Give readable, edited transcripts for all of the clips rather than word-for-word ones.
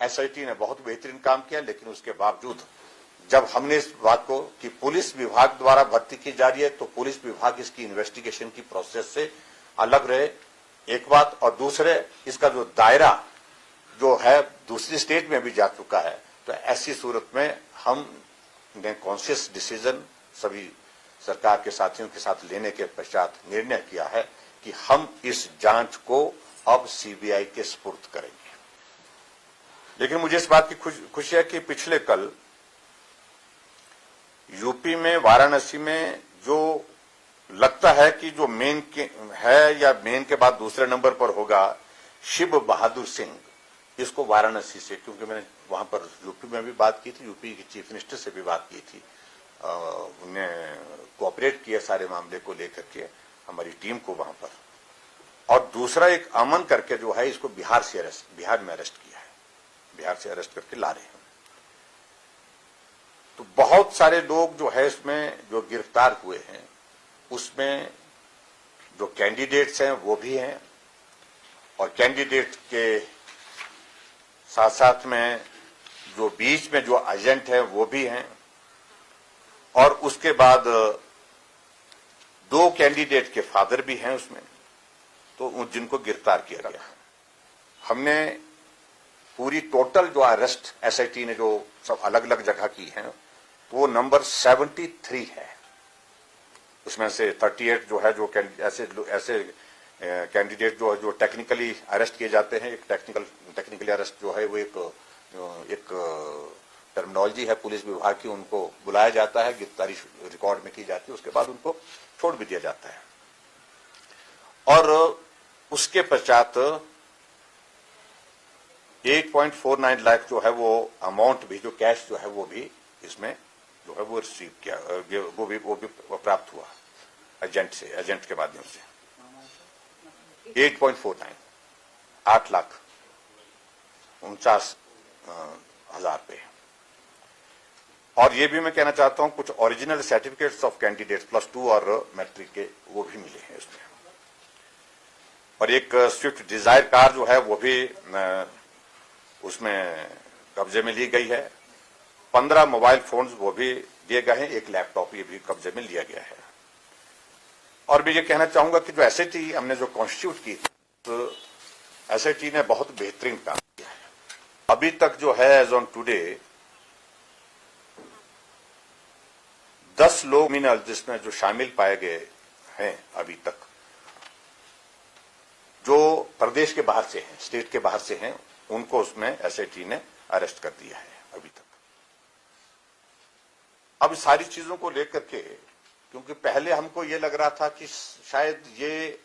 SIT ने बहुत बेहतरीन काम किया, लेकिन उसके बावजूद जब हमने इस बात को कि पुलिस विभाग द्वारा भर्ती की जा रही है तो पुलिस विभाग इसकी इन्वेस्टिगेशन की प्रोसेस से अलग रहे, एक बात, और दूसरे इसका जो दायरा जो है दूसरी स्टेट में भी जा चुका है, तो ऐसी सूरत में हमने कॉन्शियस डिसीजन सभी सरकार के साथियों के साथ लेने के पश्चात निर्णय किया है कि हम इस जांच को अब सीबीआई के सुपुर्द करेंगे। लेकिन मुझे इस बात की खुशी है कि पिछले कल यूपी में वाराणसी में जो लगता है कि जो मेन के है या मेन के बाद दूसरे नंबर पर होगा शिव बहादुर सिंह, इसको वाराणसी से, क्योंकि मैंने वहां पर यूपी में भी बात की थी, यूपी के चीफ मिनिस्टर से भी बात की थी, उन्हें कोऑपरेट किया सारे मामले को लेकर के हमारी टीम को वहां पर। और दूसरा एक अमन करके जो है इसको बिहार में अरेस्ट किया है, बिहार से अरेस्ट करके ला रहे हैं। तो बहुत सारे लोग जो है इसमें जो गिरफ्तार हुए हैं उसमें जो कैंडिडेट्स हैं वो भी हैं, और कैंडिडेट के साथ साथ में जो बीच में जो एजेंट है वो भी हैं, और उसके बाद 2 कैंडिडेट के फादर भी हैं उसमें, तो जिनको गिरफ्तार किया गया है। हमने पूरी टोटल जो अरेस्ट एसआईटी ने जो सब अलग अलग जगह की हैं तो वो नंबर 73 है। उसमें से 38 जो है जो ऐसे कैंडिडेट जो टेक्निकली अरेस्ट किए जाते हैं। एक टेक्निकली अरेस्ट जो है वो एक टर्मिनोलॉजी है पुलिस विभाग की, उनको बुलाया जाता है, गिरफ्तारी रिकॉर्ड में की जाती है, उसके बाद उनको छोड़ भी दिया जाता है। और उसके पश्चात 8.49 लाख जो है वो अमाउंट भी, जो कैश जो है वो भी इसमें जो है वो रिसीव किया, वो भी प्राप्त हुआ एजेंट के माध्यम से। 8.49 8,49,49,000 पे। और ये भी मैं कहना चाहता हूं कुछ ओरिजिनल सर्टिफिकेट्स ऑफ कैंडिडेट्स +2 और मैट्रिक के वो भी मिले हैं इसमें। और एक स्विफ्ट डिजायर कार जो है वो भी उसमें कब्जे में ली गई है। 15 मोबाइल फोन्स वो भी दिए गए हैं, एक लैपटॉप ये भी कब्जे में लिया गया है। और मैं ये कहना चाहूंगा कि जो एसआईटी हमने जो कॉन्स्टिट्यूट की तो एसआईटी ने बहुत बेहतरीन काम किया है। अभी तक जो है एज ऑन टुडे 10 लोग क्रिमिनल जिसमें जो शामिल पाए गए हैं अभी तक, जो प्रदेश के बाहर से हैं, स्टेट के बाहर से हैं, उनको उसमें एसआईटी ने अरेस्ट कर दिया है अभी तक। अब सारी चीजों को लेकर के, क्योंकि पहले हमको ये लग रहा था कि शायद ये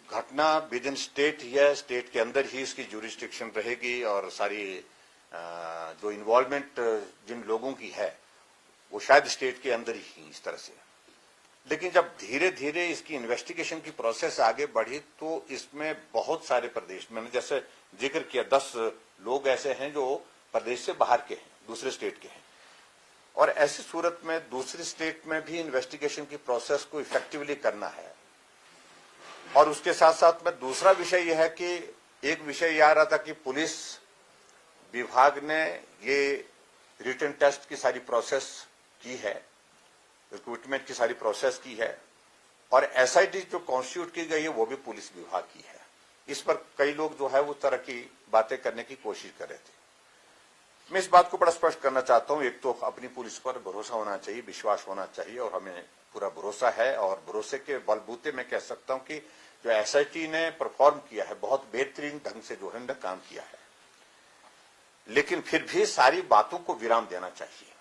घटना विद इन स्टेट ही है, स्टेट के अंदर ही इसकी ज्यूरिस्डिक्शन रहेगी और सारी जो इन्वॉल्वमेंट जिन लोगों की है वो शायद स्टेट के अंदर ही इस तरह से। लेकिन जब धीरे धीरे इसकी इन्वेस्टिगेशन की प्रोसेस आगे बढ़ी तो इसमें बहुत सारे प्रदेश, मैंने जैसे जिक्र किया 10 लोग ऐसे हैं जो प्रदेश से बाहर के हैं, दूसरे स्टेट के हैं। और ऐसी सूरत में दूसरी स्टेट में भी इन्वेस्टिगेशन की प्रोसेस को इफेक्टिवली करना है। और उसके साथ साथ में दूसरा विषय यह है कि एक विषय यह आ रहा था कि पुलिस विभाग ने ये रिटन टेस्ट की सारी प्रोसेस की है, रिक्रूटमेंट की सारी प्रोसेस की है, और एसआईटी जो कॉन्स्टिट्यूट की गई है वो भी पुलिस विभाग की है। इस पर कई लोग जो है वो तरह की बातें करने की कोशिश कर रहे थे। मैं इस बात को बड़ा स्पष्ट करना चाहता हूं, एक तो अपनी पुलिस पर भरोसा होना चाहिए, विश्वास होना चाहिए, और हमें पूरा भरोसा है। और भरोसे के बलबूते में कह सकता हूं कि जो एसआईटी ने परफॉर्म किया है बहुत बेहतरीन ढंग से जो है काम किया है। लेकिन फिर भी सारी बातों को विराम देना चाहिए।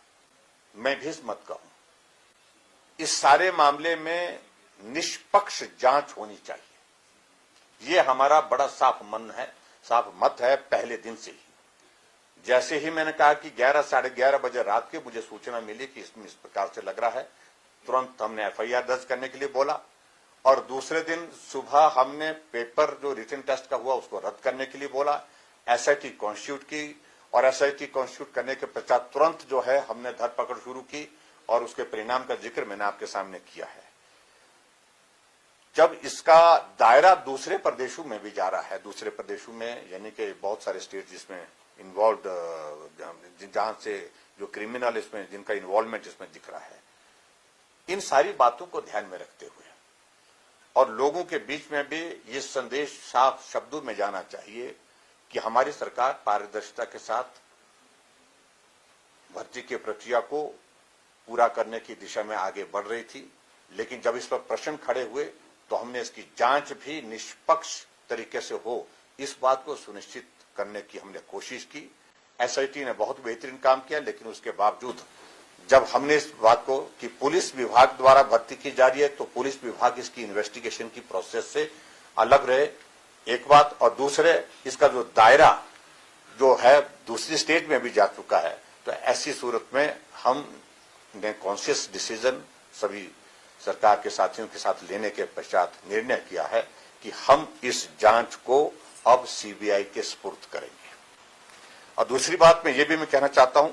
मैं भी मत कहूं, इस सारे मामले में निष्पक्ष जांच होनी चाहिए। ये हमारा बड़ा साफ मन है, साफ मत है पहले दिन से ही। जैसे ही मैंने कहा कि 11 साढ़े 11 बजे रात के मुझे सूचना मिली कि इसमें इस प्रकार से लग रहा है, तुरंत हमने एफआईआर दर्ज करने के लिए बोला। और दूसरे दिन सुबह हमने पेपर जो रिटन टेस्ट का हुआ उसको रद्द करने के लिए बोला, एसआईटी कॉन्स्टिट्यूट की, और एसआईटी कॉन्स्टिट्यूट करने के पश्चात तुरंत जो है हमने धरपकड़ शुरू की, और उसके परिणाम का जिक्र मैंने आपके सामने किया है। जब इसका दायरा दूसरे प्रदेशों में भी जा रहा है, दूसरे प्रदेशों में यानी कि बहुत सारे स्टेट जिसमें इन्वॉल्व, जहां से जो क्रिमिनल इसमें जिनका इन्वॉल्वमेंट इसमें दिख रहा है, इन सारी बातों को ध्यान में रखते हुए और लोगों के बीच में भी ये संदेश साफ शब्दों में जाना चाहिए कि हमारी सरकार पारदर्शिता के साथ भर्ती की प्रक्रिया को पूरा करने की दिशा में आगे बढ़ रही थी, लेकिन जब इस पर प्रश्न खड़े हुए तो हमने इसकी जांच भी निष्पक्ष तरीके से हो, इस बात को सुनिश्चित करने की हमने कोशिश की। एसआईटी ने बहुत बेहतरीन काम किया, लेकिन उसके बावजूद जब हमने इस बात को कि पुलिस विभाग द्वारा भर्ती की जा रही है तो पुलिस विभाग इसकी इन्वेस्टिगेशन की प्रोसेस से अलग रहे, एक बात, और दूसरे इसका जो दायरा जो है दूसरी स्टेट में भी जा चुका है, तो ऐसी सूरत में हमने कॉन्शियस डिसीजन सभी सरकार के साथियों के साथ लेने के पश्चात निर्णय किया है कि हम इस जांच को अब सीबीआई के सुपुर्द करेंगे। और दूसरी बात में ये भी मैं कहना चाहता हूं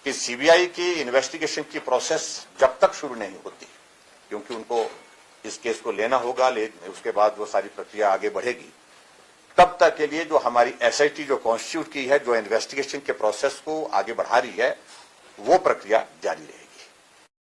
कि सीबीआई की इन्वेस्टिगेशन की प्रोसेस जब तक शुरू नहीं होती, क्योंकि उनको इस केस को लेना होगा, लेकिन उसके बाद वो सारी प्रक्रिया आगे बढ़ेगी, तब तक के लिए जो हमारी एसआईटी जो कॉन्स्टिट्यूट की है, जो इन्वेस्टिगेशन के प्रोसेस को आगे बढ़ा रही है, वो प्रक्रिया जारी रहेगी।